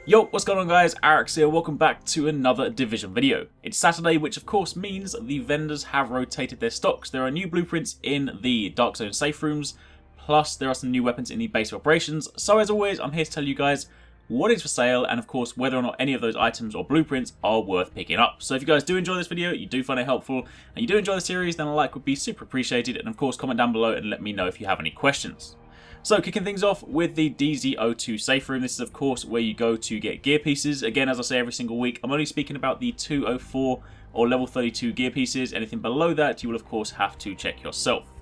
Yo, what's going on guys, Arekkz here, welcome back to another Division video. It's Saturday, which of course means the vendors have rotated their stocks. There are new blueprints in the Dark Zone safe rooms, plus there are some new weapons in the base of operations. So as always, I'm here to tell you guys what is for sale, and of course whether or not any of those items or blueprints are worth picking up. So if you guys do enjoy this video, you do find it helpful, and you do enjoy the series, then a like would be super appreciated, and of course comment down below and let me know if you have any questions. So kicking things off with the DZ02 safe room, this is of course where you go to get gear pieces. Again, as I say every single week, I'm only speaking about the 204 or level 32 gear pieces. Anything below that you will of course have to check yourself.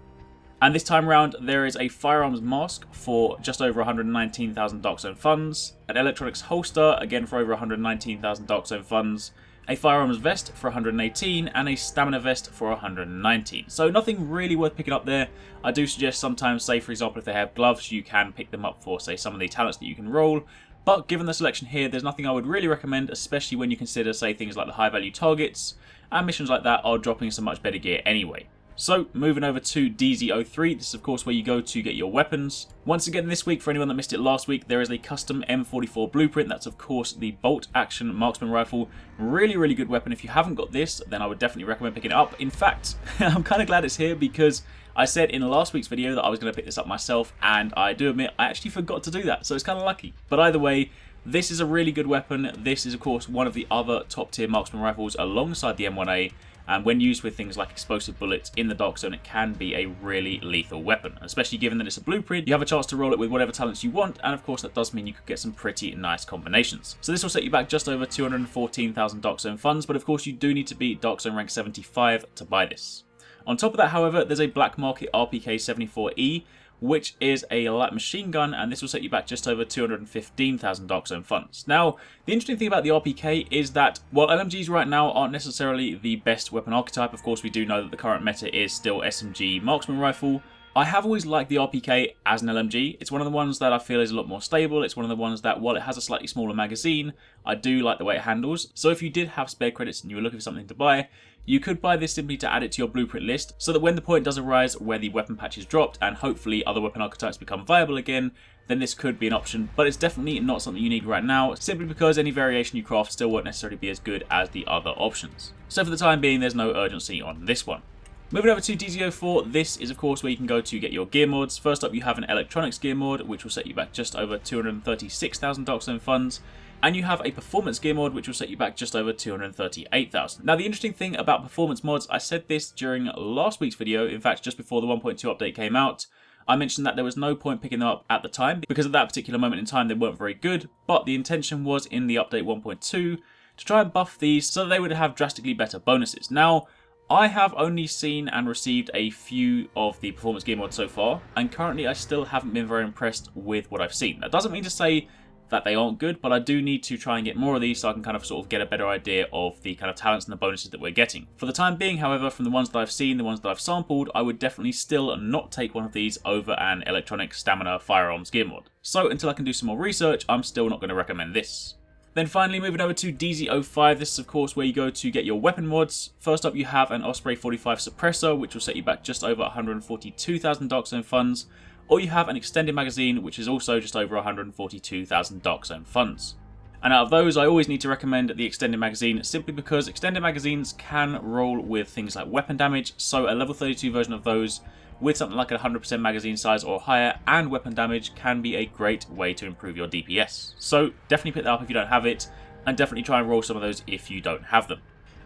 And this time around there is a firearms mask for just over 119,000 Dark Zone funds, an electronics holster again for over 119,000 Dark Zone funds, a firearms vest for 118, and a stamina vest for 119. So nothing really worth picking up there. I do suggest sometimes, say for example if they have gloves, you can pick them up for say some of the talents that you can roll. But given the selection here, there's nothing I would really recommend, especially when you consider say things like the high value targets, and missions like that are dropping some much better gear anyway. So, moving over to DZ03, this is of course where you go to get your weapons. Once again this week, for anyone that missed it last week, there is a custom M44 blueprint. That's of course the bolt action marksman rifle. Really good weapon. If you haven't got this, then I would definitely recommend picking it up. In fact, I'm kind of glad it's here because I said in last week's video that I was going to pick this up myself, and I do admit I actually forgot to do that, so it's kind of lucky. But either way, this is a really good weapon. This is of course one of the other top tier marksman rifles alongside the M1A. And when used with things like explosive bullets in the Dark Zone, it can be a really lethal weapon. Especially given that it's a blueprint, you have a chance to roll it with whatever talents you want, and of course that does mean you could get some pretty nice combinations. So this will set you back just over 214,000 Dark Zone funds, but of course you do need to be Dark Zone rank 75 to buy this. On top of that, however, there's a black market RPK 74E, which is a light machine gun, and this will set you back just over 215,000 Dark Zone funds. Now, the interesting thing about the RPK is that while LMGs right now aren't necessarily the best weapon archetype, of course we do know that the current meta is still SMG marksman rifle, I have always liked the RPK as an LMG. It's one of the ones that I feel is a lot more stable. It's one of the ones that, while it has a slightly smaller magazine, I do like the way it handles. So if you did have spare credits and you were looking for something to buy, you could buy this simply to add it to your blueprint list, so that when the point does arise where the weapon patch is dropped and hopefully other weapon archetypes become viable again, then this could be an option. But it's definitely not something you need right now, simply because any variation you craft still won't necessarily be as good as the other options. So for the time being, there's no urgency on this one. Moving over to DZ04, this is of course where you can go to get your gear mods. First up you have an electronics gear mod, which will set you back just over 236,000 Dark Zone funds. And you have a performance gear mod, which will set you back just over 238,000. Now the interesting thing about performance mods, I said this during last week's video, in fact just before the 1.2 update came out, I mentioned that there was no point picking them up at the time, because at that particular moment in time they weren't very good, but the intention was in the update 1.2 to try and buff these so that they would have drastically better bonuses. Now, I have only seen and received a few of the performance gear mods so far, and currently I still haven't been very impressed with what I've seen. That doesn't mean to say that they aren't good, but I do need to try and get more of these so I can kind of sort of get a better idea of the kind of talents and the bonuses that we're getting. For the time being, however, from the ones that I've seen, the ones that I've sampled, I would definitely still not take one of these over an electronic stamina firearms gear mod. So until I can do some more research, I'm still not going to recommend this. Then finally, moving over to DZ05, this is of course where you go to get your weapon mods. First up you have an Osprey 45 suppressor, which will set you back just over 142,000 Dark Zone funds. Or you have an extended magazine, which is also just over 142,000 Dark Zone funds. And out of those, I always need to recommend the extended magazine, simply because extended magazines can roll with things like weapon damage, so a level 32 version of those with something like a 100% magazine size or higher and weapon damage can be a great way to improve your DPS. So definitely pick that up if you don't have it, and definitely try and roll some of those if you don't have them.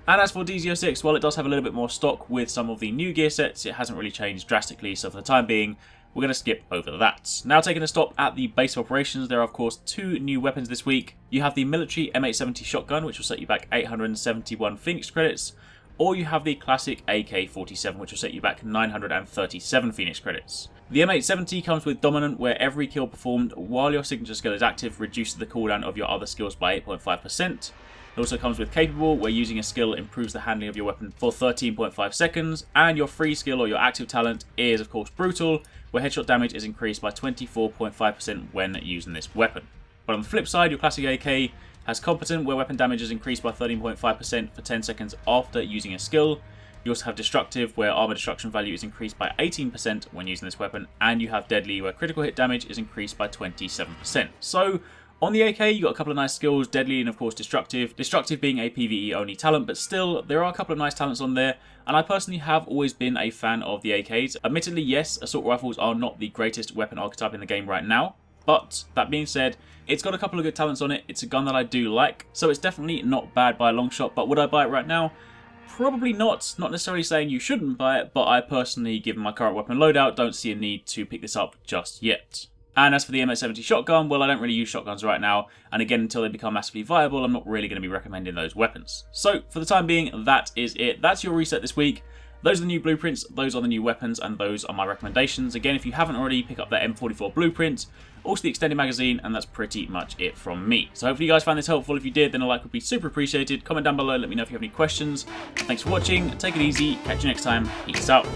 And as for DZ06, while it does have a little bit more stock with some of the new gear sets, it hasn't really changed drastically, so for the time being, we're going to skip over that. Now taking a stop at the base of operations, there are of course two new weapons this week. You have the military M870 shotgun, which will set you back 871 Phoenix credits, or you have the classic AK-47, which will set you back 937 Phoenix credits. The M870 comes with Dominant, where every kill performed while your signature skill is active reduces the cooldown of your other skills by 8.5%. It also comes with Capable, where using a skill improves the handling of your weapon for 13.5 seconds, and your free skill or your active talent is of course Brutal, where headshot damage is increased by 24.5% when using this weapon. But on the flip side, your classic AK has Competent, where weapon damage is increased by 13.5% for 10 seconds after using a skill. You also have Destructive, where armor destruction value is increased by 18% when using this weapon, and you have Deadly, where critical hit damage is increased by 27%. So On the AK, you got a couple of nice skills, Deadly and of course Destructive. Destructive being a PvE only talent, but still, there are a couple of nice talents on there, and I personally have always been a fan of the AKs. Admittedly, yes, assault rifles are not the greatest weapon archetype in the game right now, but that being said, it's got a couple of good talents on it. It's a gun that I do like, so it's definitely not bad by a long shot, but would I buy it right now? Probably not. Not necessarily saying you shouldn't buy it, but I personally, given my current weapon loadout, don't see a need to pick this up just yet. And as for the M870 shotgun, well, I don't really use shotguns right now, and again, until they become massively viable, I'm not really going to be recommending those weapons. So, for the time being, that is it. That's your reset this week. Those are the new blueprints, those are the new weapons, and those are my recommendations. Again, if you haven't already, pick up that M44 blueprint, also the extended magazine, and that's pretty much it from me. So hopefully you guys found this helpful. If you did, then a like would be super appreciated. Comment down below, let me know if you have any questions. Thanks for watching, take it easy, catch you next time, peace out.